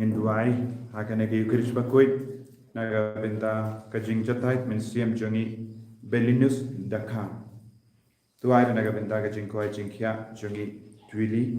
Ngenduai hakane ke Ukrish Bakhuid naga benta Ka Jingngeit mensiam jongi Belinus Dakha tuai naga benta Ka Jingkoi Jingkhia jongi Twili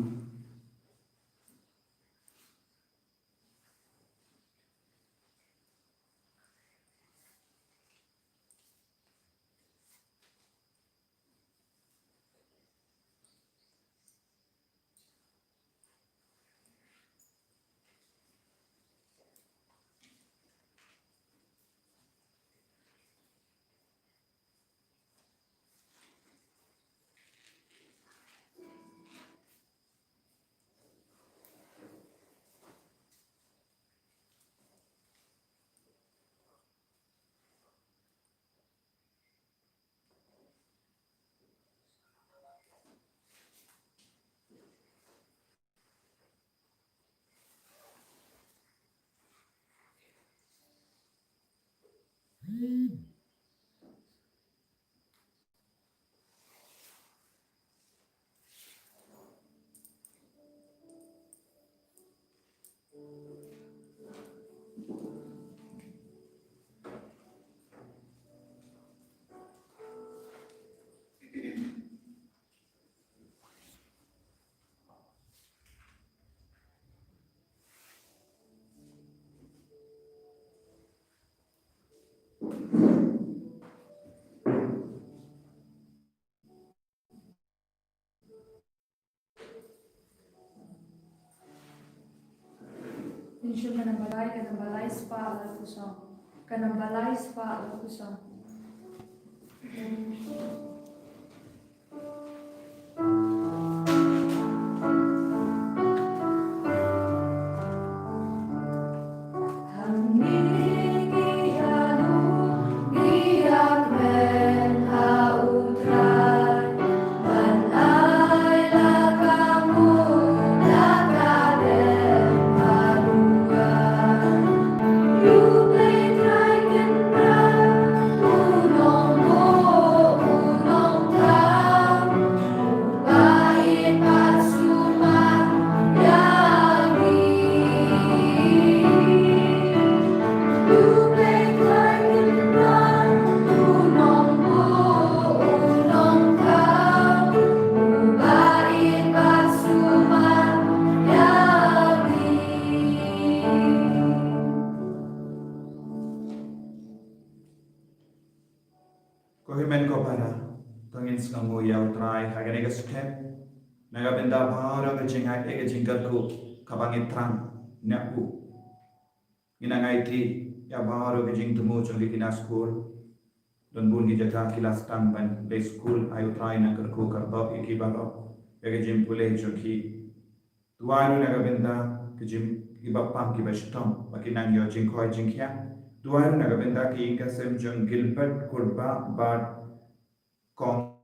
Insyo kanambalay spa la kusang. Kanambalay spa la kusang. Kohimen ko para tangin sangu yaw try hagane ka step naga benda bhara ka jinghai Ka Jingngeit ko kabangit trang naku inangai ti ya bhara ka jing tumo jongi kina school don bun ki jata kilas tam ban be school ayu try na kar ko kar ba iki ba ka jing pule jongi tuanu naga benda ka jing iba pam ki ba stom makinang yo jingkhoi jingkhia tuanu naga benda Ka Iing Ka Sem jong Gilbert kurba ba kong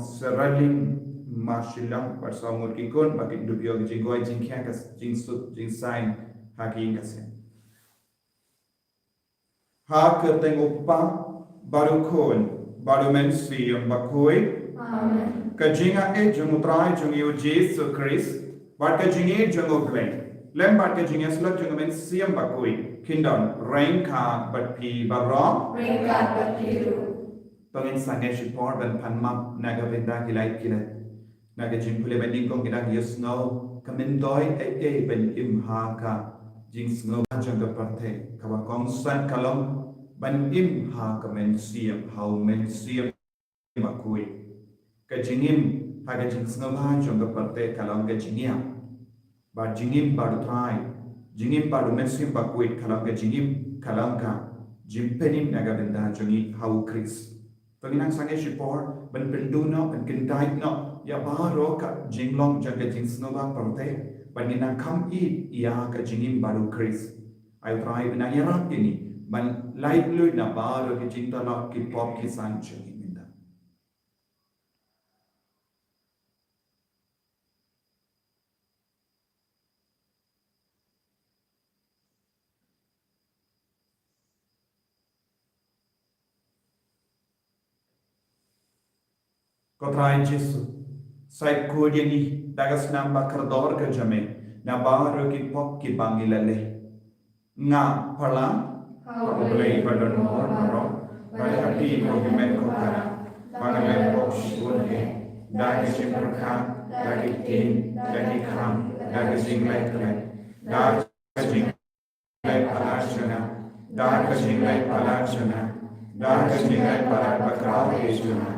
seraling marsilang bersama kikun bagi dubio jingkoi jingkhia ka jingsut jingsain Ka Iing Ka Sem ha kerteng upa baru kon baru mensi yang Bakhuid Amen. Ka Jingngeit jong utrai jong yu JISU Christ bat Ka Jingngeit jong Mawkhlam lem bat Ka Jingngeit slot jong mensi yang Bakhuid kindon rengka bat pi barong Rengka bertiru. Pangin sange support dan panmap naga benda kilai kilat naga jimpule banding kong kita yusno kamendoi ben imha ka jingsno jang parte kawa kongsan kalom ban imha kamensiam how mensiam Bakhuid Ka jingim haga jingsno jang parte kalom ka jingiam ba jingim baru try jingim baru mensiam Bakhuid kalom ka jingim kalom ka jimpenim naga benda jangi how Chris Penginang sange support ben penduno ben kendait no ya baro ka jinglong jaga jingsnova parte penginang kam ia ka jingim baru Chris I try na yarak ini ban light lu na baro ki jingta no ki pop ki san jangi minda Ko try JISU sai ko ni dagas namba kardor ka jame na baro ki pop ki bangilale nga palang oblay badon mor maro balhati monument ko para magamen ko shibunhe dagi shimperka dagi tin dagi kam dagi jinghlai dagi palashana dagi jinghlai palashana dagi jinghlai palashana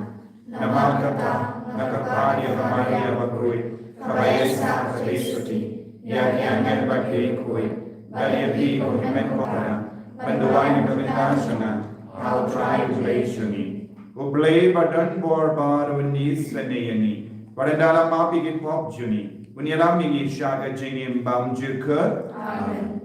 namakata nakapari Maria Bakhuid Ka Theisotti Yakyan Bakhuid Dali Monument Kopara Banduay Nominasana How Tribulationi Ublay Badan Bor Barunis Sanayani Varandala Mapigit Pop Juni Unyalamigi Shaga Jingim Bam Juka Amen.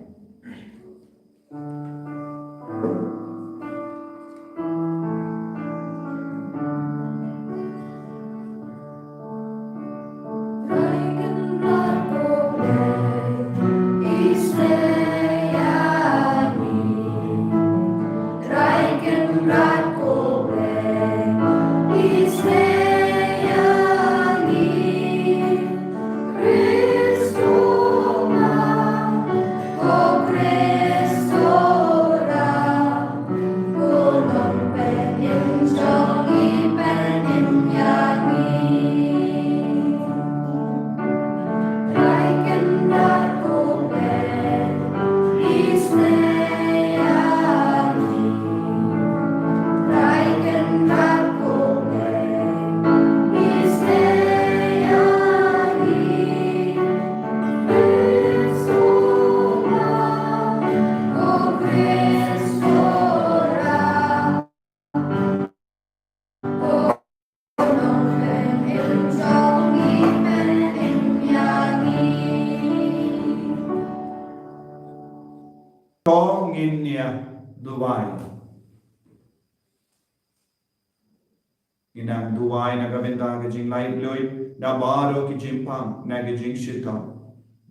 Inang duway na gabinda ka jinglay loy na baro ki jimpang na ka jingshita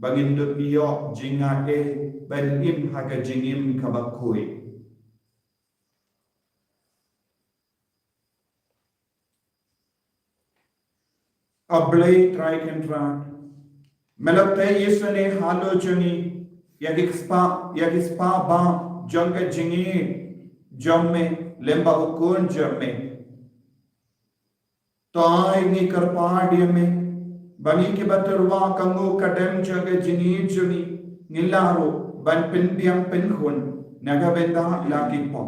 bangindot niyo JINGHIKAI balim ha ka jingim ka Bakhuid ablay try kentra melapte yesune halo juni yagispa ba jangka jingi jamme lemba ukun jamme Toy ni karpadia me bani ke baturwa kango kadem jaga jini juni nilaro ban pindiam pinhun nagabenda lagi po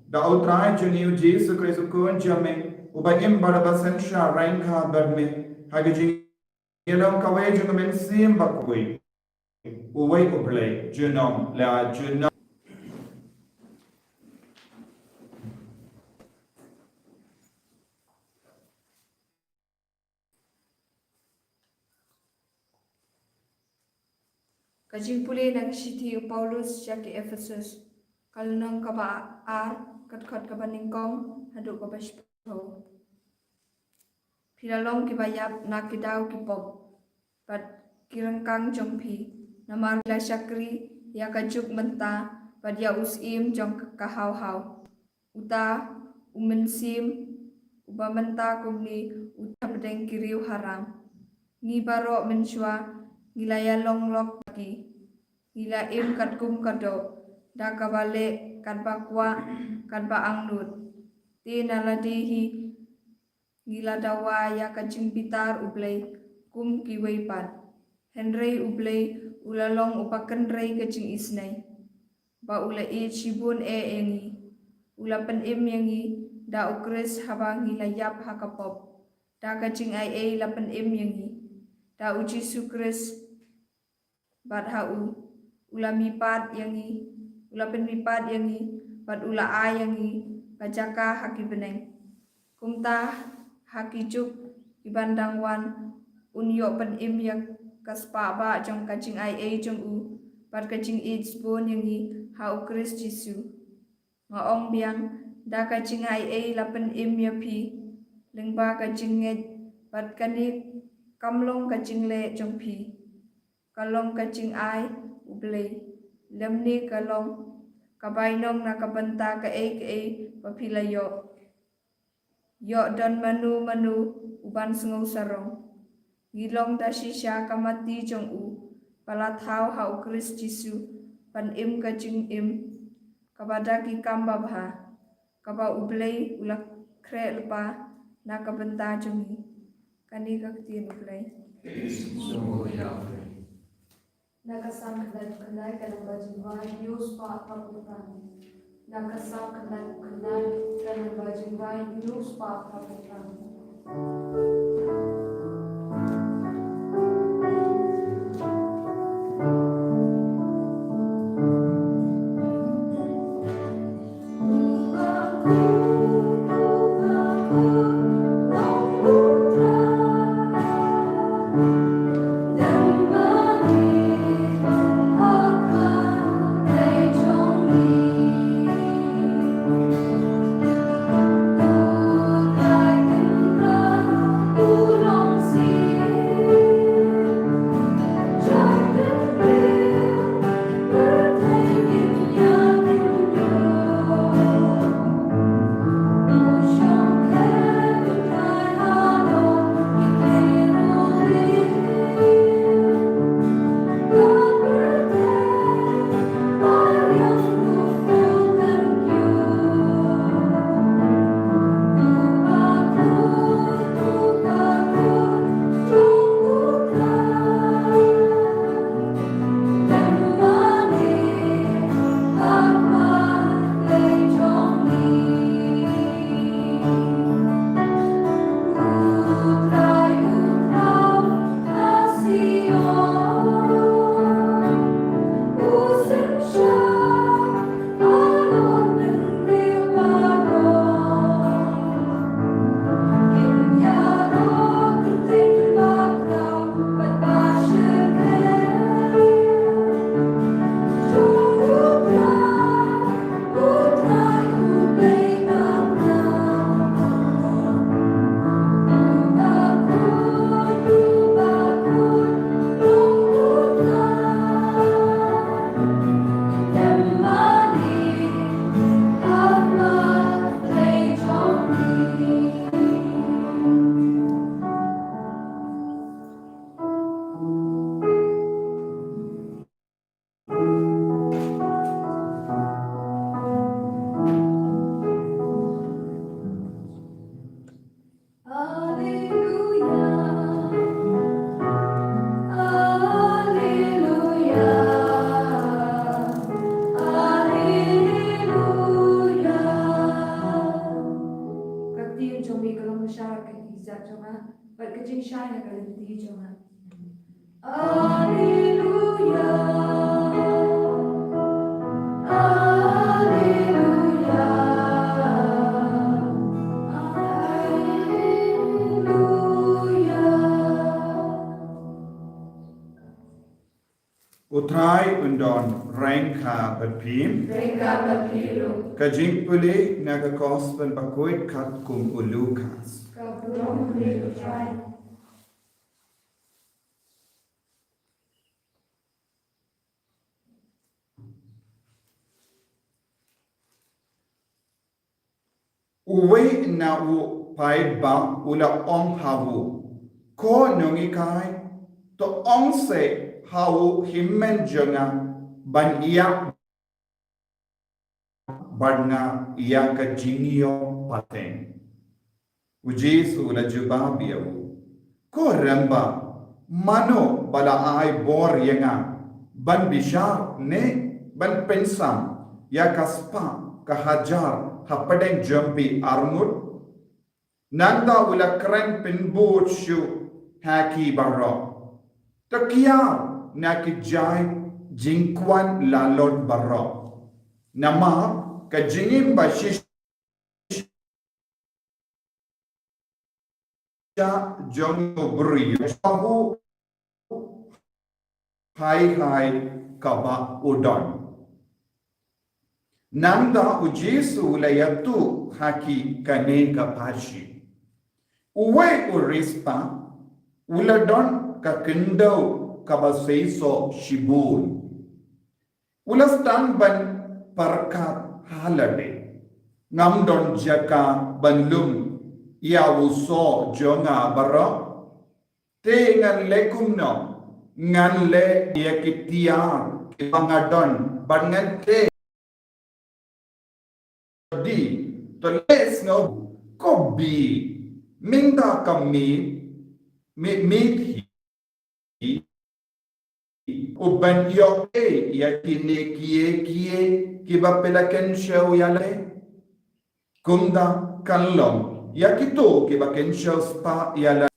da utrai juni JISU Kristu kun jame ubagim barabasan sha ranka badme hagaji yelom kawai junga men sim bakui uwai ublay junom la junom Ka Jingpuli nang City Paulus Jaki Ephesus kalnang kaba kat kaba ningkong haduk kaba shpo Pilalong kibayap na kidaw kipop pat kirangkang jongpi namar la syakri ya kajuk menta pat ya usim jong kahaw uta umensim uba menta kumni uta pedeng kiriu haram ngibaro mensua ngilaya longlok bagi ngila im kat kum kado da kabale kat bakwa kat ba anglut tina ladihi ngila dawa ya kacing pitar ublay kum kiwaypan henry ublay ulalong upakan rey kacing isnay ba ula shibun engi ula pen im yangi da ukris haba ngila yap hakapop da kacing ai lapen im yangi da uji sukris bat hau ula mipat yangi ula pen mipat yangi bat ula a yangi kajaka haki beneng kumta haki juk ibandang wan unyo pen im yak kaspa ba jong kacing ai jong u bat kacing spon yangi hau kris JISU ngaong biang da kacing ai lapen im yapi lengba ka jingngeit bat kanik kamlong kacing le jong pi kalong kacing ai ublay lemni kalong kabainong nakabanta ka papilayo yo dan manu uban sengau sarong ngilong da shisha kamati jong u palathau hau kris JISU pan im ka jing im kepada ki kamba bah kapa ublei ulak kre lepa na kabenta jumi kani ka ktin ublei nakasam kenal kana bajingwa news pa paputan nakasam kenal kana bajingwa news pa paputan Utrai undon rengka berpim. Kajing puli naga kospen Bakhuid kat kum ulukas. Uwe na u pai ba ula ong hawu. Ko nongikai to ong se hawu himmen jonga ban iya badna iya ka jingyo pateng. JISU la jubabiyawu. Ko ramba mano bala ay bor yenga ban bishar ne ban pensam ya kaspa kahajar hapadeng jumpi armut nanda ula kren pinbut shu haki barro takia nakijay jingkwan lalot barro nama ka jingim bashish jong buri sahu hai kaba udon nanda JISU layatu haki Kane ka pashi uwe urispa uladon ka kendau kaba seiso shibun ulastan ban parkat halade ngamdon jaka banlum ya uso jonga bara te ngan le kumno ngan le yakitiar Ipangadon Bangante di Toles no Kobi Minda kami Methi Uban yo ya kine kie kiba pelaken show yale kumda kanlong ya kito kiba ken show spa yala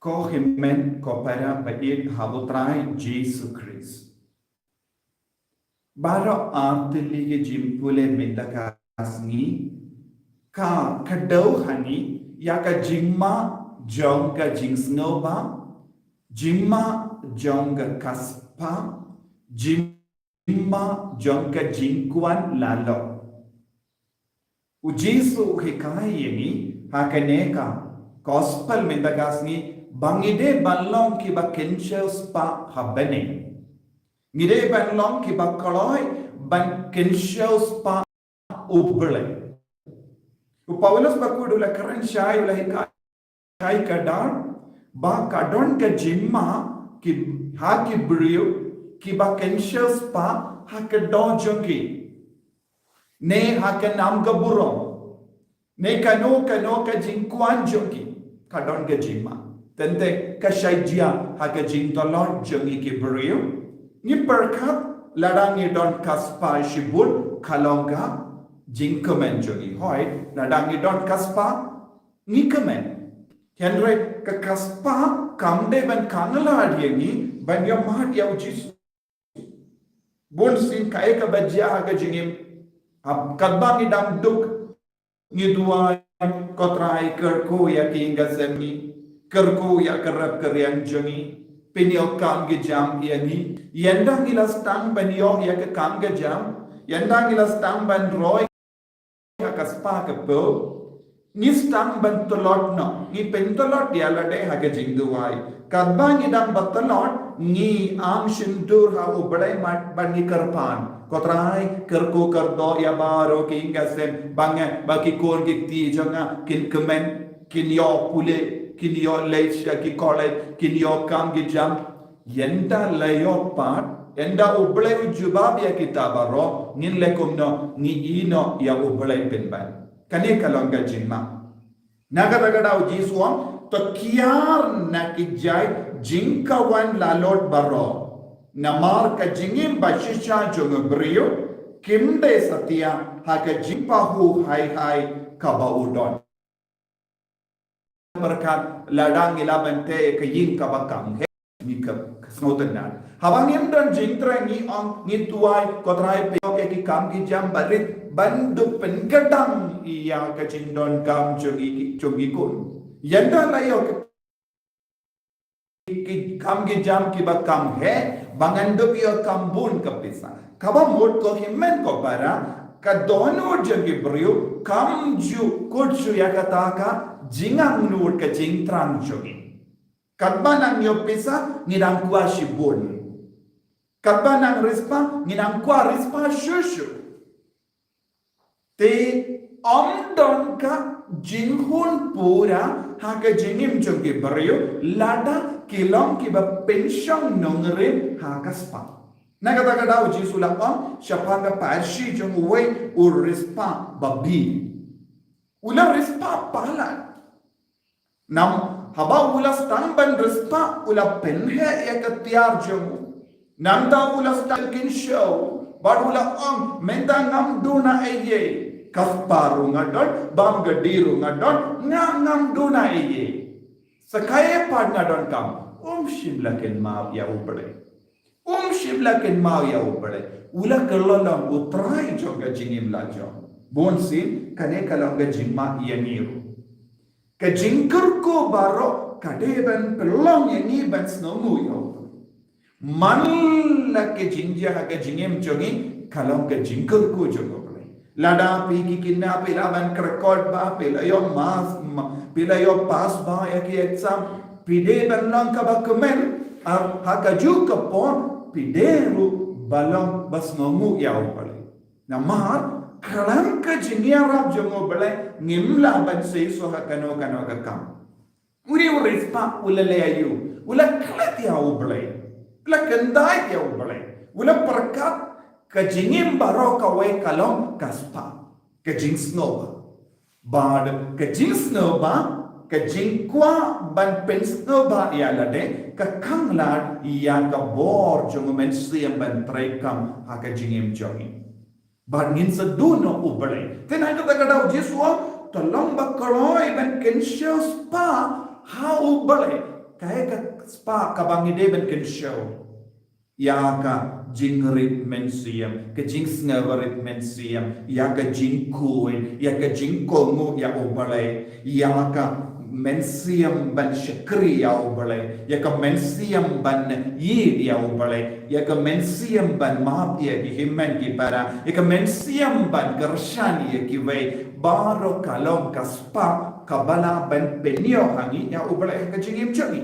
ko himen ko para PEIT habutrai JISU Christ baro artilige jimpule mendakasni ka kadau hani ya ka jingma jong ka jingsnoba jingma jong ka kaspa jingma jong ka jingkuan lalo ujisu hikai ini hakaneka gospel mendagasni bangide balong kiba kenchels pa habene ngide balong kiba kaloi ban kenchels pa uble Paulus Bakhuid ula karen shai ula hikai kadar ba kadon ka jimma ki ha ki brio kiba kenchels pa ha ka dojongi ne ha ka nam ka burong ne kano ka jingkuan jongi kadon ka jimma tente kashaidia haka jingtolot jongi ki brio ni perkat ladangi don kaspa shibut kalonga jingkamen jongi hoi ladangi don kaspa nikamen henry ka kaspa kamde ban kangala adiengi ban yo mat ya ujis bon sin kai ka bajia haka jingim kadbangi dam duk ni dua kotrai kerko ya Ka Iing Ka Sem kerko ya kerap kerian jongi penio kam ge jam yani yendang ilas tang penio ya ke kam ge jam yendang ilas tang ban roy ya kaspa ke po ni stang ban tolot no ni pentolot ya lade ha ge jingduai kadbang idang batalot ni am shindur ha ubadai mat ban ni karpan kotrai kerko kerdo ya baro Ka Iing Ka Sem bange baki kon ge ti jonga kin kemen kin yo pule kinyo leisha ki college kinyo kam ki jam yenda layo part yenda uble jubab ya kitabaro nin lekumno ni ino ya uble penban kane kalonga jimma nagaragada jisuam to kiar na ki jai jinkawan lalot baro namar ka jingim bashisha jong brio kimde satya ha ka jimpahu hai kabaudon berkat ladang ilabante Ka Iing Ka Bakang ni ka snotenan habang dan jingkren ni ang ni tuai kotrai peyok ki kam ki jam barit bandu penkadang iya ka jindon kam jogi kun yanda layo ki kam ki jam ki bakam he bangandu yo kambun kapisa kaba mot ko himen ko para ka dono jogi brio kam ju kutsu yakataka jingang nur ka jingtrang jogi kadbanang yo pisa ngidang kwa shibun kadbanang rispa ngidang kwa rispa shushu te omdon ka jinghun pura ha ka jingim jogi brio lada kilong ki ba pension nongre ha ka spa nagadagada uji sulapam Shaphang Ka parshi jong uwe rispa babi ula rispa pala nam haba ula stang ban rispa ula penhe ya ketiar jong nanda ula stang kin show bad ula menda ngam duna eye kasparu ngadon bam gadiru ngadon ngam duna eye sakaye pad ngadon kam shimla ken ma ya upade shimla ken ma ya upade ula kerlolam utrai joga jingim la jong bonsin kane kalonga jingma yaniru ka jingkerko baro kadeban pelong yani ban snomu yo man la ke jingja ha ka jingem jongi kalonga jingkerko jogo lada pi ki kinna pila ban record ba pila yo mas pila yo pass ba ya ki exam pide ban long ka ba komen ha ka ju ka pon pideru Balang bas ngomu yaw bale. Namar kalang ka jingyarap jongo bale ngimla ban seiso hakano kano kakam. Uri urispa ulale ayu. Ula klat yaw bale. Ula kendai yaw bale. Ula perkat ka jingim baro kawai kalong kaspa. Ka jingsnoba. Bad ka jingsnoba ka jingkwa ban pensnoba yalade ka kanglad ya ka bor jongo mensiam ban trekam ha ka jingim jongi. Bad ngin sa duno ubale. Tenay ka tagadaw JISU tolong bakaloy ban kensyo spa ha ubale. Kaya ka spa kabangide ban kensyo. Ya ka jingrit mensiam, ka jingsngawarit mensiam, ya ka jingkuin, ya ka jingkongu ya ubale, ya ka mensiam ban syakri ya ubale, ya ka mensiam ban yid ya ubale, ya ka mensiam ban maaf ya kihimen kipara, ya ka mensiam ban gershan ya kiway, baro kalong kaspa kabala ban penyo hangi ya ubale ka jingim changi.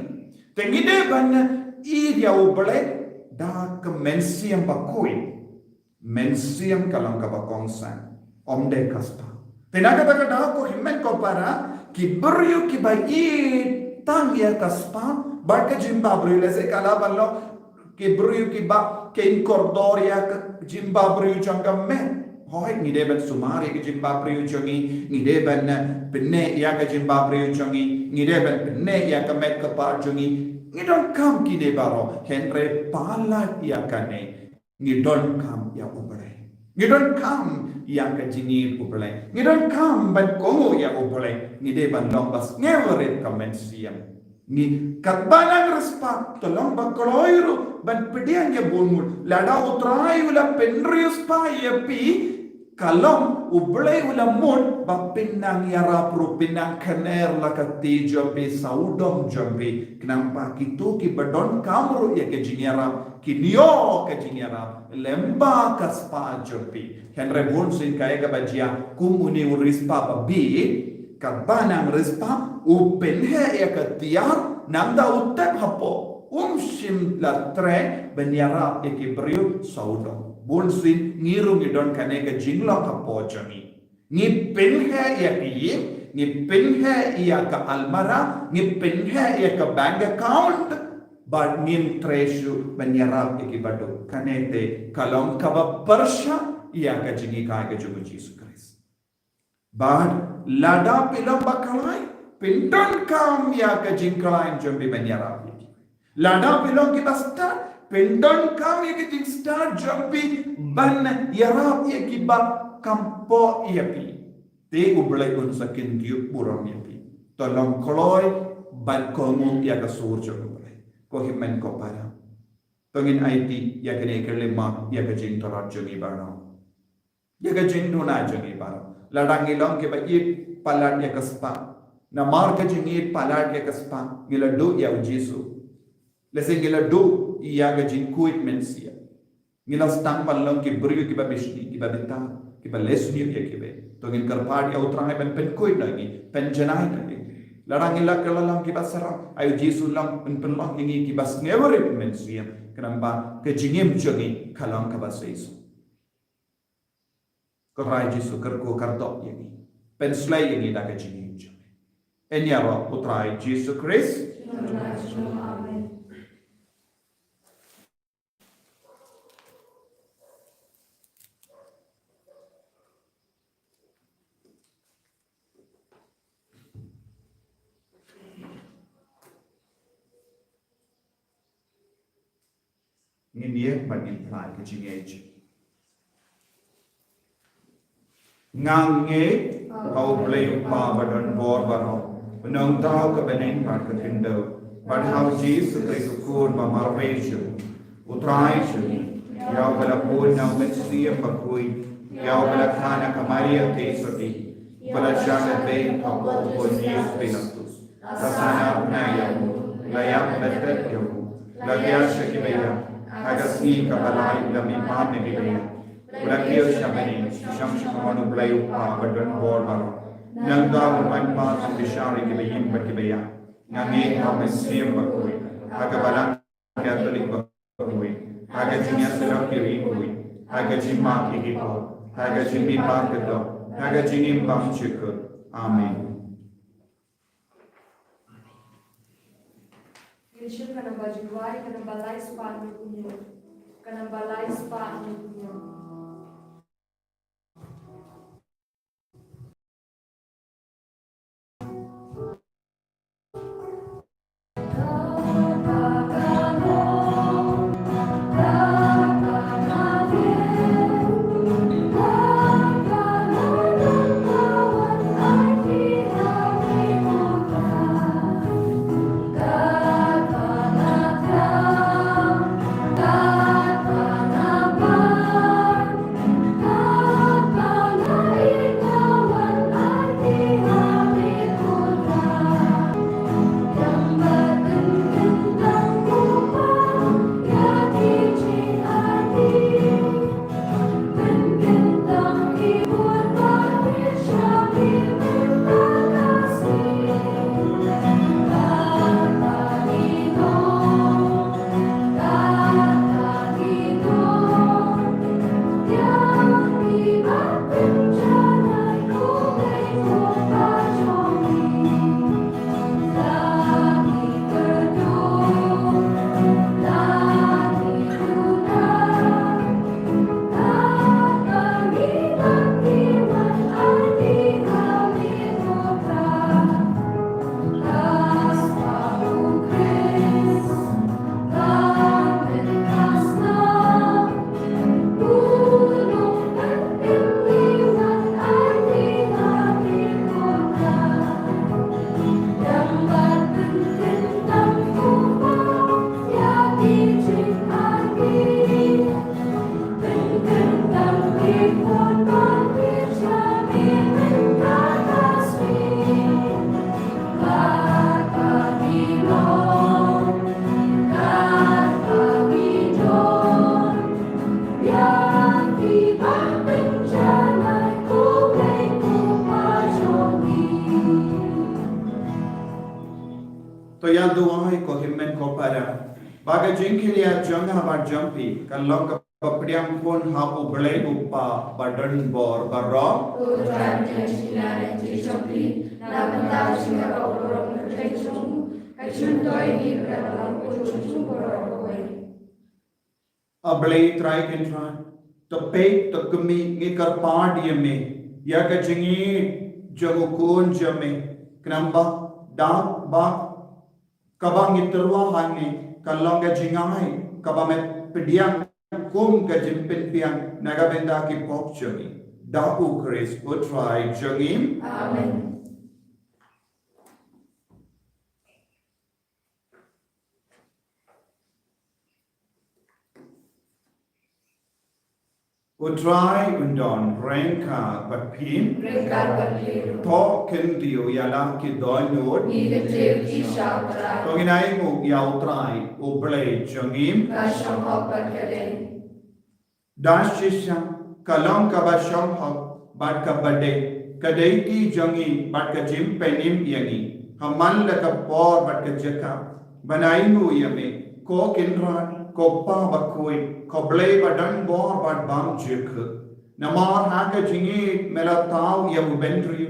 Tengide ban yid ya ubale, da ke mensiam Bakhuid, mensiam kalong kabakongsan, omde kaspa. Tenaga da ko himen ko para ki beryu ki bai tang ya kaspa, barka jimba bryu lese kala ballo ki beryu ki ba Kane kordoria ke jimba bryu jangam me. Hoi ngide ban sumari ke jimba bryu jongi, ngide ban penne ya ke jimba bryu jongi, ngide ban penne ya ke met ke par jongi. Ngidon kam kine baro henre pala ya kane ngidon kam ya ubale ngidon kam ya ka jingir ubale ngidon kam ban komo ya ubale ngide ban lombas ngeveret kamensiam ni katbanang respa tolong bakoloiru ban pedian ya bunmul lada utrai ula penrius pa ya pi kalom ubale ula mun ba pinang yara pro pinang kaner la kati Joby saudom Joby kenapa kitu ki badon kamru ya ke jingyara kinio ke jingyara lemba kaspa Joby henre bonsin kaya ka bajia kumuni urispa babi kadbanang rispa upenhe ya ketiar nanda utep hapo shim la tre benyara ya ke brio saudom bonsin ngiru ngidon kane ka jingla ka pojani ni penhe ya ki ni penhe ya ka almara ni penhe ya ka bank account but nim treasure benyara ya ki bado kanete kalong ka ba persha ya ka JINGHIKAI ka jugo JISU Christ but lada pilam bakalai pinton kam ya ka jingkren Joby benyara lada pilam kita start pendon kam ya ki start Joby ban yarap ya ki ba kampo iapi te ublay un sakin giup buram iapi tolong kloy ban komu ya ka surjo ublay ko himen ko para tongin IT ya kene kelema ya ka jing torat jongi barno ya ka jing dona jongi barno ladang ilong ke ba it palat ya ka spa na mar ka jing it palat ya ka spa ngila do ya JISU lese ngila do ya ka jing kuit mensia ngila stang palong ki brio ki ba bishni ki ba bita ki ba lesni ya ki be tongin karpad ya utrang ben pynkoit lagi pen janai lagi larang ila kalalang ki ba sarang ayo JISU lang penlang ingi ki ba never mensia kenapa ke jingim jongi kalang ka ba seiso korai JISU kerko kardok yangi pen slay yangi da ke jingim jongi enyaro utrai JISU Christ amen. Ini dia bagi pelai ke JINGHIKAI. Ngange kau boleh upah badan bor barom. Penong tahu ke bening part ke tindo. Padahal JISU terikukur mamarweju. Utrai ju. Yau balapun nau mensiam Bakhuid. Yau balakana Ka Maria Theisotti. Balashana bain kau pun JISU pinatus. Rasana yamu. Layak betet yamu. Lagya syakibaya. Khasi ka balai lam imam ne bibaya ulakio shamani shamshmanu blayu pa badan bor baro nangda man pa sambishari ke bayin bakibaya ngange ka mesiem Bakhuid aga balang catholic Bakhuid Ka Jingngeit Ka Jingngeit Ka Jingngeit Ka Jingngeit. Amen. Yesus kana bajuai kana balai spa anu punya. Kana balai spa anu punya. To yang doai ko himmen ko para. Baga jingkhilia jangha ba jampi kalong ka papriam pun ha uble upa badan bor barro. Tuhan Yesus Jisopli na benda singa ka urong Yesus kajuntoy ni Balang ujung boroi. Able try can try. To pay to kumi ngikar pad yeme ya ka jingi jagukun jame knamba da ba kabang iterwa hangi kalong ka jingai kabamet pediang kum ka jimpin piang nagabenda ki pop jami da ukris utrai jangim. Amen. Utrai undon rengka batpin Rengkar berliru. to kendio yalang ki doinod Ni kecil kisah berat. to ginai mu ya utrai uble jangim Kasong hok berkede. JISU kalong ka ba sham hok bat ka bade kadai ki jangi bat ka jim penim yangi hamal la ka por bat ka jaka banai mu yame ko kinran ko pa bakhuid ko ble badan bor bat bam jek namar ha ka jingi mela taw yavu bentri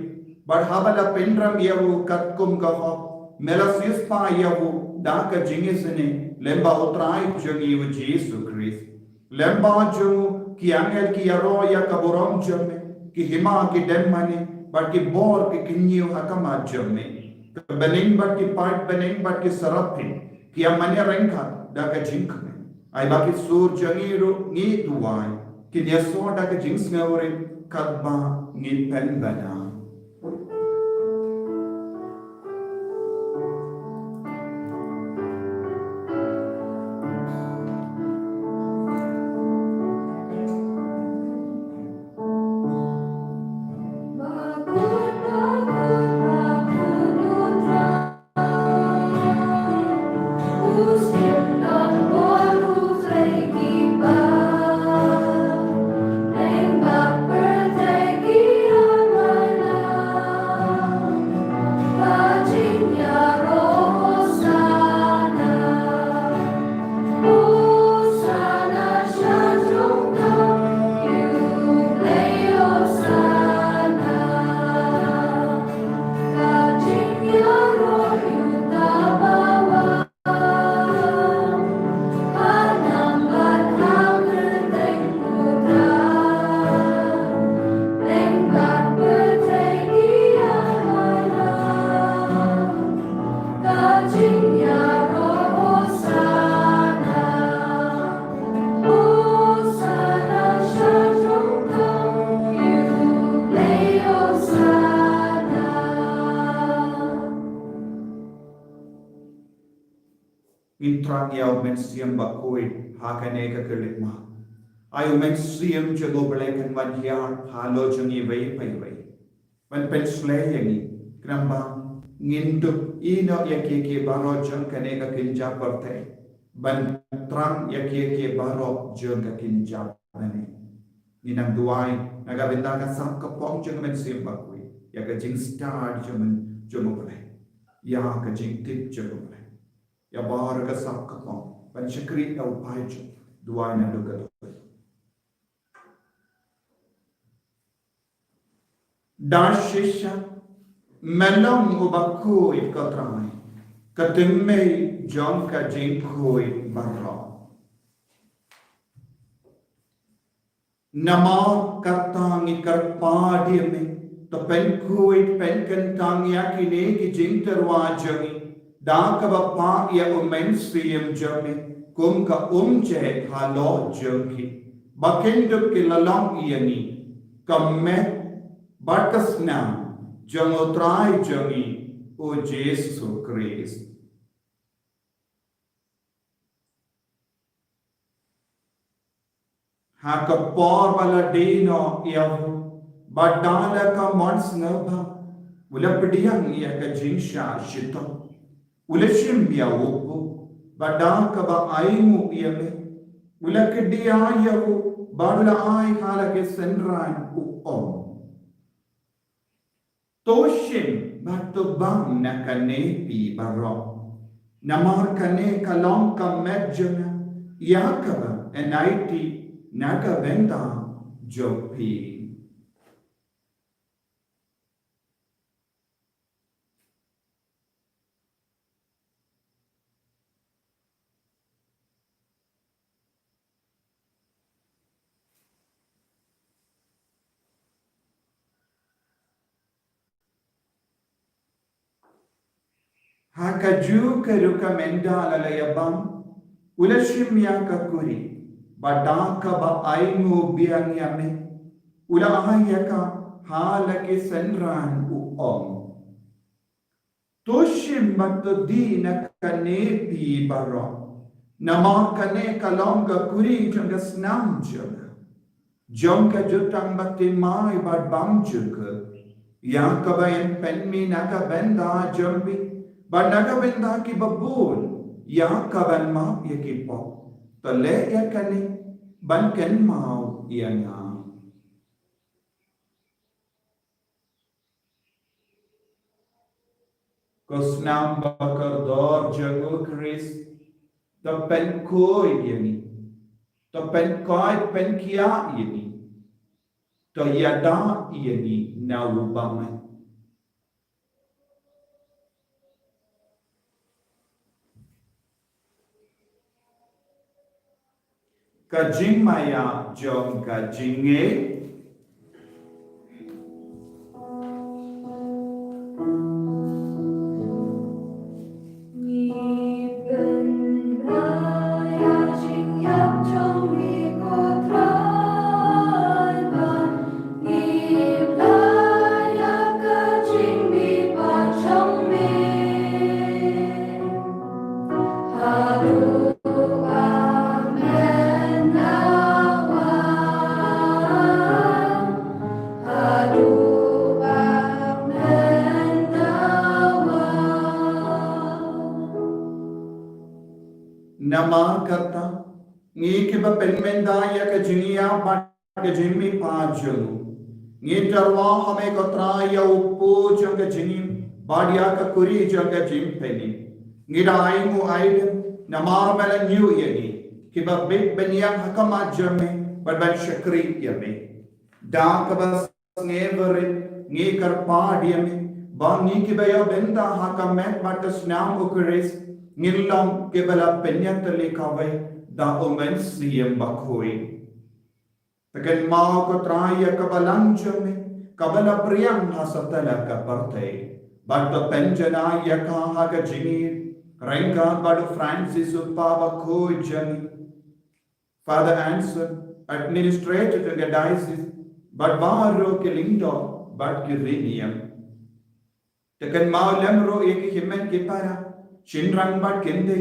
bat habala pendram yavu katkum ka hok mela sispa yavu da ka jingi sene lemba utrai jangi u JISU Christ lemba jo ki angel ki yaro ya kaburam jamme ki hima ki demmane but ki bor ki kinyu hakama jamme bening but ki part bening but ki sarapin ki amane rengka da ka jingkren ai ba ki sur jangiru ngi duai ki nyaso da ka jings ngawre kadba ngi pen bana. Intrang yaw mensiam Bakhuid hakane ka kelit ma. Ayo mensiam jago belekan wan hiar halo jangi wei pai wei. Wan pensle yangi krambang nginduk ino yakiki baro jang kane ka kinja perte. Ban trang yakiki baro jang ka kinja ane. Ninang duai nagabenda ka sam kapong jang mensiam Bakhuid. Ya ka jing star jang boleh. Ya ka jing tip jang boleh. Ya bar ka sam kapong. Ban syakrit au pai jang duai na duga. Dashisha melong Bakhuid ka tramai katimmei jong ka jingkoi barra nama katangi karpadi me to pynkoit penkentang yakine ki jingterwa jangi da ka bapa ya msfs jami kum ka che halo jangi bakenduk ki lalong yani kamme Barkas nam jangotrai jangi o JISU Christ. Hakapor wala dino yavu badala ka mons naba ula pediang ya ka jingsha shito ula shim ya upu badaka ba aimu yame ula kedia yavu badula ai hala ke senran u Toshim batubang na kanepi baro. Namar kane kalong ka medjana yakaba enaiti nagavenda jopi. Hakaju keruka menda lalayabang ulashim yaka kuri badaka ba aimu biang yame ula yaka halake senran Toshim matodi na kanepi baro nama kane kalonga kuri janga snam jaga jonga jutang batimai bad bam juga yaka ba en penmi naka benda jambi But nagabenda ki babul ya kaban ma ya ki po to le ya kani ban ken mau ya nga kosnam bakar dor jago Chris to pynkoit yani to pynkoit penkia yani to yada yani na ubamai Ka Jingmaya jong Ka Jingngeit nama kata ngi ke ba penmenda ya ka jinia ba ka jimmi paju ngi tarwa hame ko tra ya upu jang ka jini badia ka kuri jang ka jimpeni ngi dai mu ai nama mala new yani ke ba big benyang hakama jamme ba ban shakri yame da ka ba ngevere ngi karpa diame ba ngi ke ba ya benda hakamet ba ka snam ukres Ngilang kebala penyat lekawai da msfs Bakhuid. Tekan mau ko traya kabalang jame kabala priang hasatala ka partai. Bato penjana yaka haga jingir rengka badu Francis upa Bakhuid jami. Father answer administrator to the diocese but baro kilindo but kirinium. Tekan mau lemro yeki himen kipara Chinrang bat kende,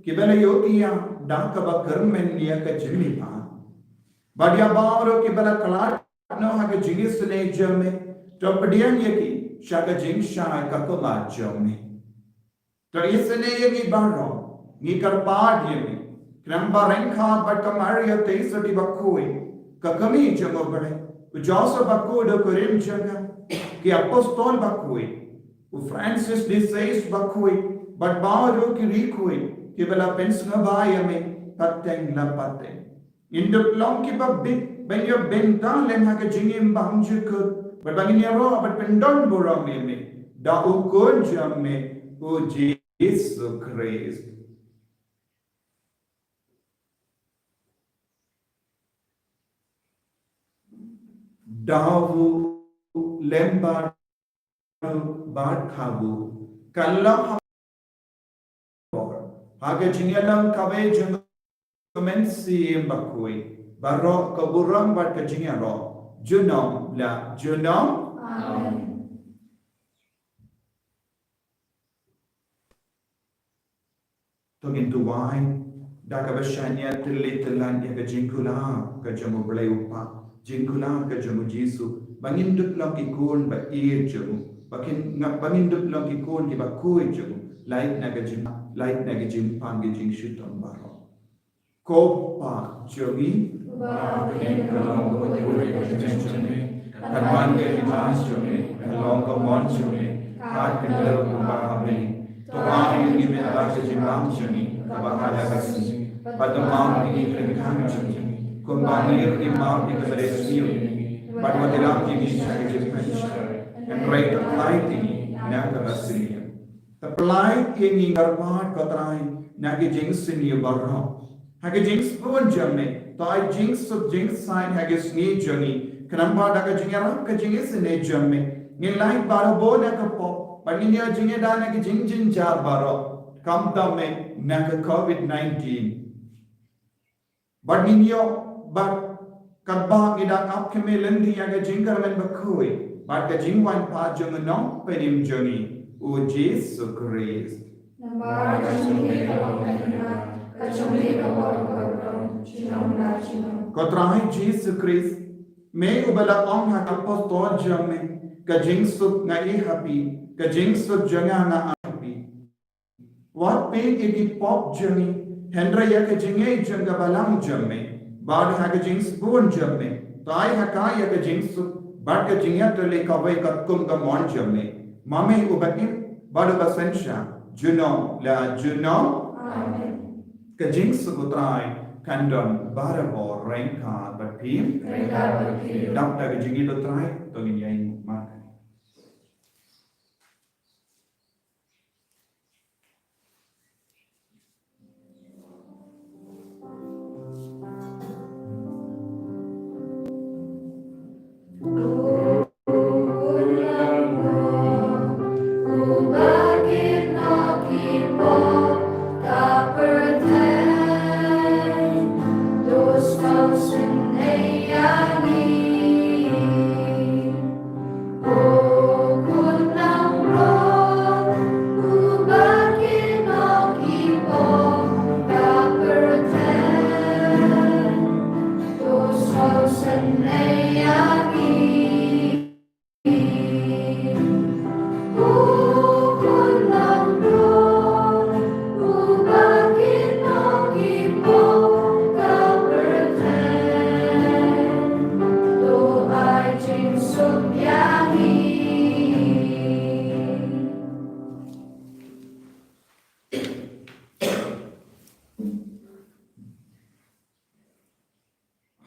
kibela yokia, dakaba kermen ya ka jimipa. Badia bauro kibela kalat no haga jingisne jame, topadian yaki, shaka jingsha kakoma jame. To isne yaki baro, ni karpad yami, kramba renka bat Ka Maria Theisotti Bakhuid, kakami jamo bale, ujosa Bakhuid kurim jaga, ki apostol Bakhuid, u Francis de Sales Bakhuid, but bauro ki rikuid, kibela pensna bayame, pateng la pateng. In the long keep a bit, when you're bent down, let me jingim bangjuk, but bangin yaro, but pendon borong me, da ukun jamme, o JISU Christ. Davu lembar bad kabu, kallam haga jingalam kawe jung Comensi Bakhuid, Barok Kaburang Bat Ka Jingngeit, Junong la Junong. Amen. Togin tuwai, Daka Bashanya Tilitelan ya ka jingkula ka jamu Bleupa, jingkula ka jamu JISU, bangindut lang ikon ba jamu, bangindut lang ikon ki Bakhuid jamu, laik na ka jimpang ka jingshitong baro. Kopa jogi Bakhuid kalong ko tiwai kajengchame, katman ke limas jame, kalong ko mon jame, kat kendel kumbahame, tuwai ni bela kajimam jame, kabahala kasih, patamam ni kengkang jame, kumbangir imam ni keberesmiu, patwatiram ni bisa kajengchame, and right the light ini naga kasih. The light ini garbat katrai naga jengsin ni barha. Haga jinx pun jamme, to I jinx of jinx sign haga sni jami, kanamba daga jingara ka jingis ne jamme, ni light baro bo na ka po, but ni ya jinge da na ka jing jar baro, kam ta me na ka COVID-19. But ni yo, but kadba ida ap ke me lendi haga jingkar men Bakhuid, but ka jingwan pa jung no penim jami, o JISU Christ. Nambar jinghi kalong kanina. Kotrai JISU Christ, may ubala ong apostol jamme, ka jingsuk nga ihapi, ka jingsuk janga nga ahapi. What pay igi pop jami, hendra ya ka jingay janga balang jamme, bad ha ka jings buon jamme, tai ha ka ya ka jingsuk, bad ka jingya tole kawai katkum ka mon jamme, mame ubaim, bad ubasensya, juno la juno. Amen. Ka JISU Putrai kandon barabo rengka berpim dapta ka jingi Putrai tongin yain makan.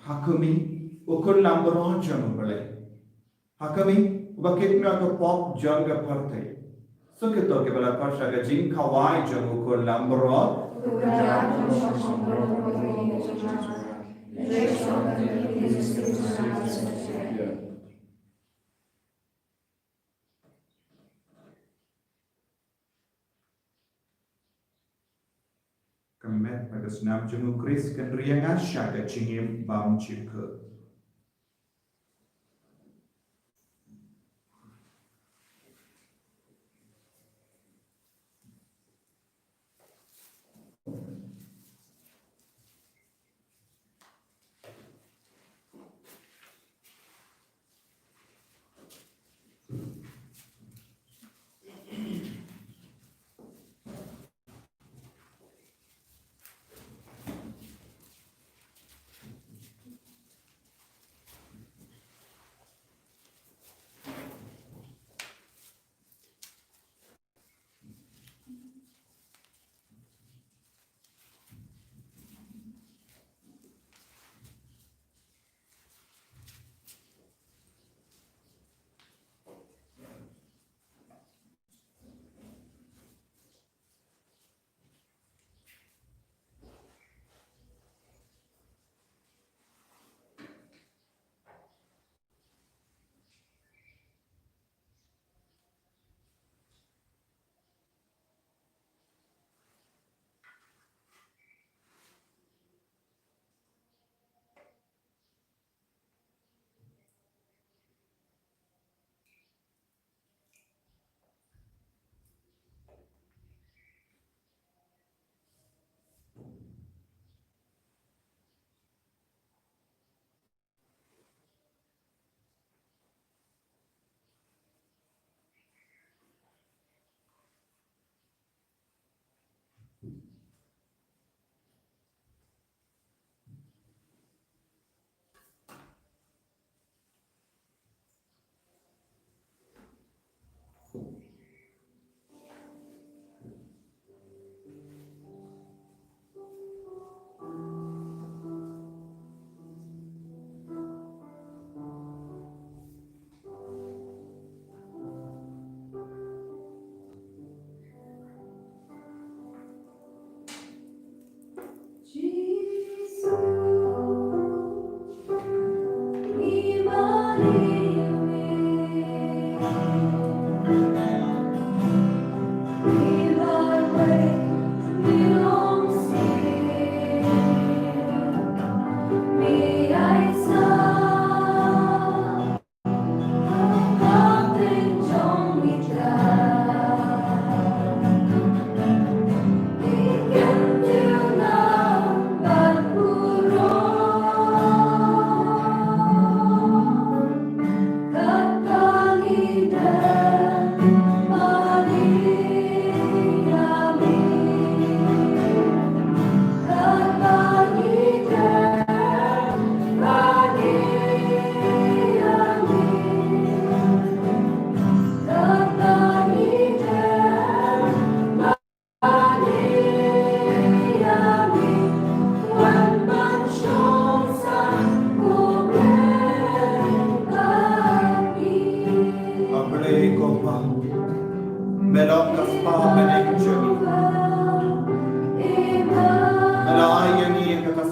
Hakumi ukun lambaron jamu bale. Hakumi ubakit na ka pop janga parte. So kito ke bala pasha ka jingkawai jamu ukun lambaron. Kemet pada senam jamu Kris kan riangan syaka cingim bam cika.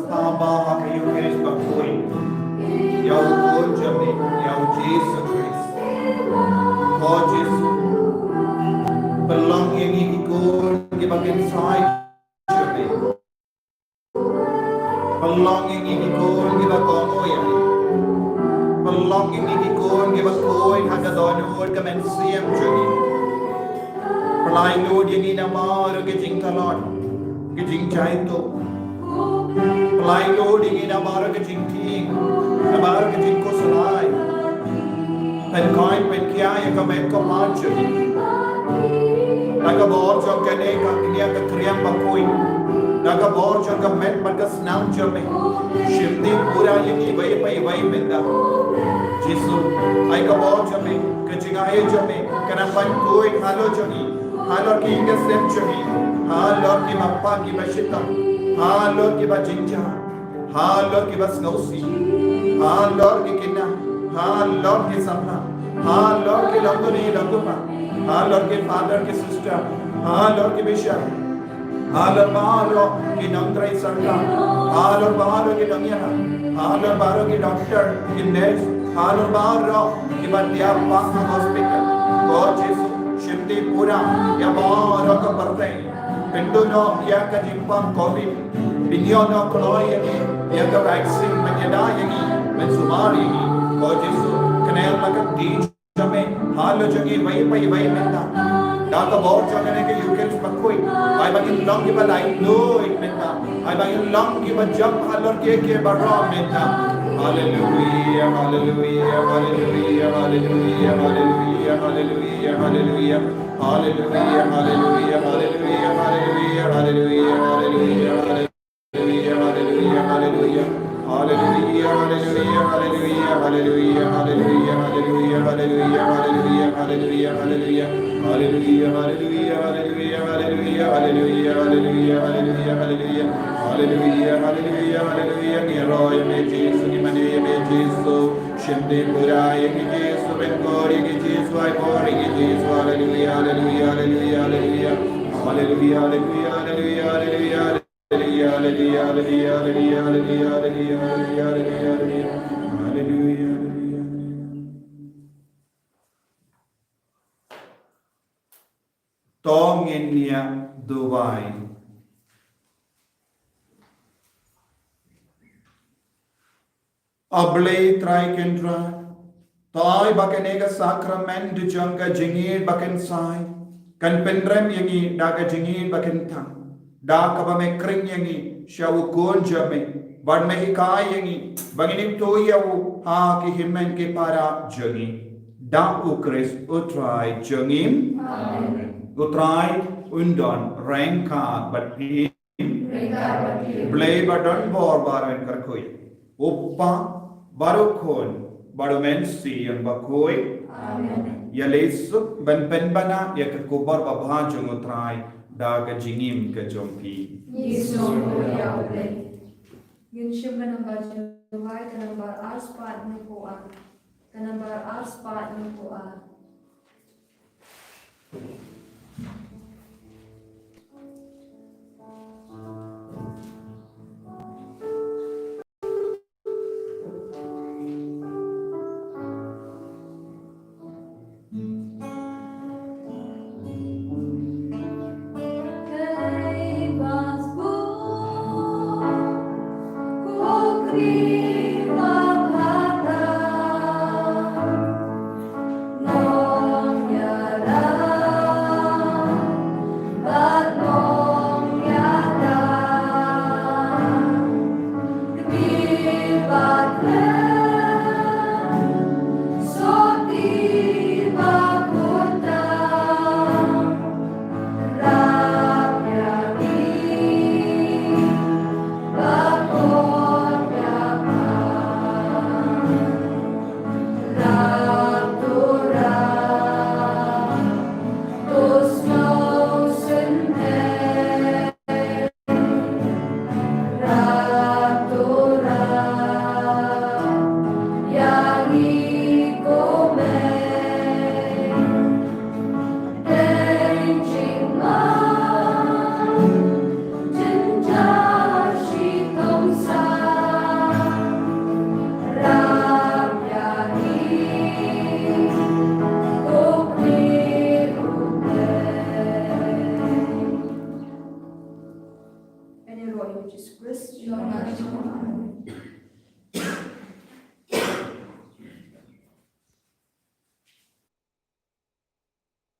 paba ka Eucharist Bakhuid. Yau kun jami, yau JISU Christ. Ko JISU. Balang yang ikut di bagian side jami. Balang yang ikut di bagian yang Balang yang ikut di bagian hagadonur kemen siam jami. Pelai lud yang inamar ke jingkalon, ke jingchai tu. Pelai lud yang inamar ke jingking, namar ke jingko selai. Pynkoit pynkiai kemen keman jami. Nagabor jam Kane ka Iing Ka Sem Bakhuid. Nagabor jam kemen pada senang jami. Shifti pura yang ibai benda. JISU, ay kabor jami, ka Jingnghikai jami, kana pynkoit halo jami. Halo Ka Iing Ka Sem jami. Halo ki mappa ki bashita. Halo ki ba jinja. Halo ki ba snausi. Halo ki kina. Halo ki sapna. Halo ki laguna. Halo ki father ki sister. Halo ki bishop. Halo baro ki nongstrai sarka. Halo baro ki dangyana. Halo baro ki doctor ki nurse. Halo baro ki bandia pang hospital. Ko JISU shifti pura ya baro ka partai. Pinduno ya ka jimpang COVID. Binyono kloy ya ka vaccine menyeda yangi mensumari ko JISU kenal maka di jame halo jangi vai menta. Daka bor jangane ke Eucharist Bakhuid. Ay bagin long ki balai no menta. Ay bagin long ki jam halor ke barra menta. Hallelujah, hallelujah, hallelujah, hallelujah, hallelujah, hallelujah, hallelujah, hallelujah, hallelujah, hallelujah, hallelujah, hallelujah, hallelujah, hallelujah, hallelujah. Hallelujah, hallelujah, hallelujah, hallelujah, hallelujah, hallelujah, hallelujah, hallelujah, hallelujah, hallelujah, hallelujah, hallelujah, hallelujah, hallelujah, hallelujah, hallelujah, hallelujah, hallelujah, hallelujah, hallelujah, ni roy me JISU ni mane me JISU, shinde purai ki JISU benkori ki JISU ay bori ki JISU, hallelujah, hallelujah, hallelujah, hallelujah, hallelujah, hallelujah, hallelujah, hallelujah. Hallelujah, hallelujah, hallelujah, hallelujah, hallelujah, hallelujah, hallelujah, hallelujah, hallelujah, hallelujah. Tongin niya Dubai. Ablay try kendra. Toy bakanega sacrament jang Ka Jingngeit bakan sai. Kan pendrem yangi daga Jingngeit bakan tang. Da kaba me kring yangi shawu kon jame bad me ikai yangi bangini to yawu ha ki himmen ke para jangi da ukris utrai jangim utrai undon rengka but him blay badon bor baran karkoi uppa barukon barumen si yang bakoi ya lesuk ban penbana ya kubar babha jang utrai da Ka Jingngeit ka jompi. JISU ya ublay. Ginshim ka number July ka number aspat ng puan. Ka number aspat ng puan.